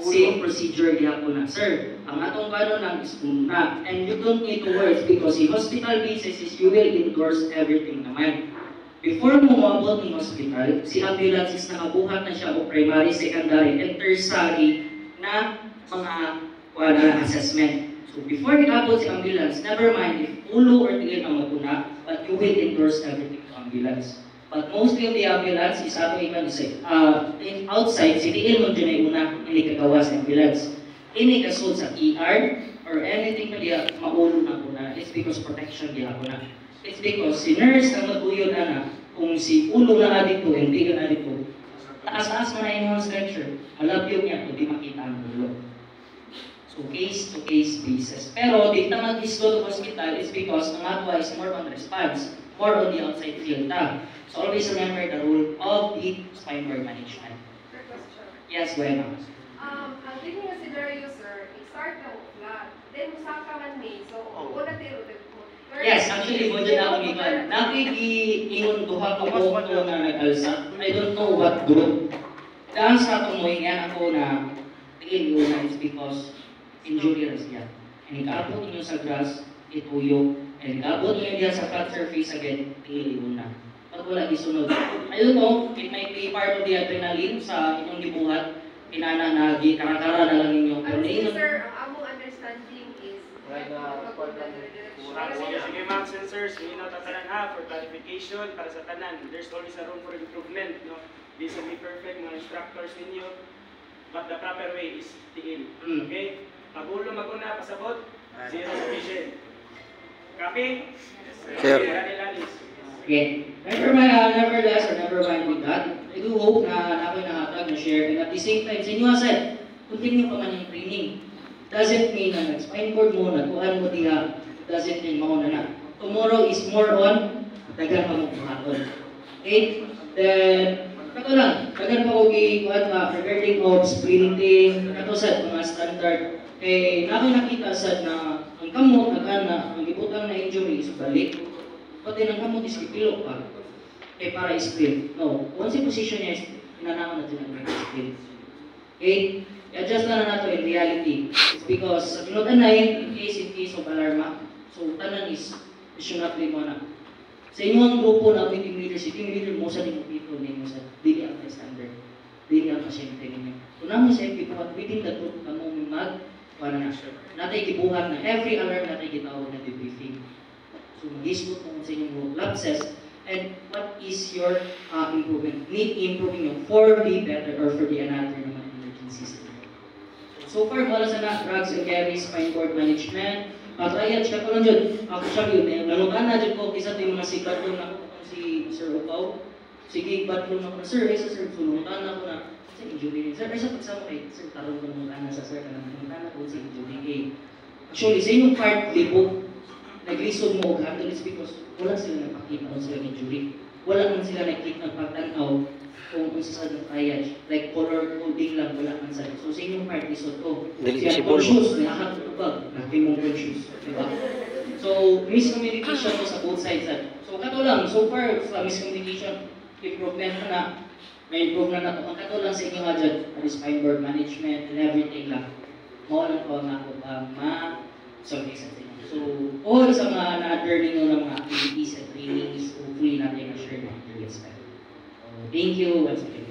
same procedure gihapon na, sir. Ang atong kanon lang is una. And you don't need to worry because in hospital basis is you will endorse everything naman. Before mo maabot ng hospital, si ambulance is nakabuhat na siya o primary, secondary, and tertiary na mga assessment. So before iabot si ambulance, never mind if ulo or tigil ang maguna, but you will endorse everything to ambulance. But mostly of the ambulance is ato ikan say, outside, si tigil mo dyan ay una, hindi kagawa sa ambulance. Ini kasod sa ER or anything na diya maulo na una, it's because protection diya ako na. It's because si nurse ang maguyod na kung si ulo na adito, hindi ka na adito, taas-taas mo na yung structure, malabyo niya kung di makita ang ulo. So case-to-case basis. Pero di na mag-go to hospital is because ang atwa is more on response, more on the outside field na. So always remember the rule of the spine cord management. Yes, go ahead, ma'am. Ang tingin nga si Dario, sir, i-start na flat. Then, usaka man may. So, una tiro. Yes, actually, mo dyan ako gikan. Nakikiingon duha ko po na nag-alsa. I don't know what group. Dahil sa itong mohingan ako na tingin na is because injury na siya. And ikaabot niyo sa grass, ituyo. And ikaabot niyo diyan sa flat surface again, tingin na. Pag wala isunod. I don't know, it might be part of the adrenaline sa inyong gibuhat. Inana na, karakara na lang ninyo. Ano sir, ang among understanding is sige ma'am, sensors, may natatanan for clarification para sa tanan. There's always a room for improvement. No? This will be perfect, mga instructors ninyo. But the proper way is tiil. Okay? Pag ulo maguna, pasabot, zero sufficient. Copy? Sir. Okay. Never mind with that. I do hope na ako'y nakatag na share. And at the same time, sa inyo aside, continue pa man yung training. Doesn't mean na nag-spine cord mo, natuhan mo diha. Doesn't mean mauna na. Tomorrow is more on dagan pa mong buhaton. Okay? Then, kato lang, dagan pa ko gikuhan nga regarding of sprinting, kato sad mga standard. Eh, nako'y nakita sad na ang kamot, ang gibutang na injury is balik. Pati ng kamot is kipilok pa. Eh, para sprint. No. Once yung position niya is, inanaman natin ang sprint. Okay? I-adjust na nato in reality. It's because sa tinutanay, in case of alarma, so tanan is should not be mo na. Sa inyong grupo na team leader, si team leader mo sa team people ninyo sa daily ang standard. Daily ang pasyente ninyo. Kung naman sa people, within the group, kamo mag, para na siya. Natay gibuhat na every alarm natay gitawag na debriefing. So mag-isgot mo sa inyong lapses and what is your improvement? Need improving yung for the better or for the another naman emergency system. So far, wala sa na drugs and carries, spine cord management. Pag-ayat siya ko lang dyan. Ako siya yun. Nalutan na dyan ko. Isa ito yung mga sikat doon ako si Sir Upaw. Sige, batlong ako na, Sir, sir, sunutan ako na sa injury. Sir, sa pagsama kay Sir, tarong namutan na sa Sir, namutan ako sa injury. Actually, sa inyong part, libo, naglisod mo og handle is because wala sila nagpakita kung sila injury. Wala man sila nakikita ng pagtanaw kung sa triage, like color coding lang, wala man sa. So sa inyong part, isot ko. Siya conscious, nakakatubag, natin mong conscious. Diba? So, miscommunication ko sa both sides. So, kato lang, so far, sa miscommunication, improvement na, may improve na nato. Ang kato lang sa inyo nga dyan, spine cord management and everything lang. Mawala ko nga ako ma-service sa inyo. So, all sa mga na-learning nyo ng mga activities and trainings, hopefully natin na-share na expect. Thank you once again.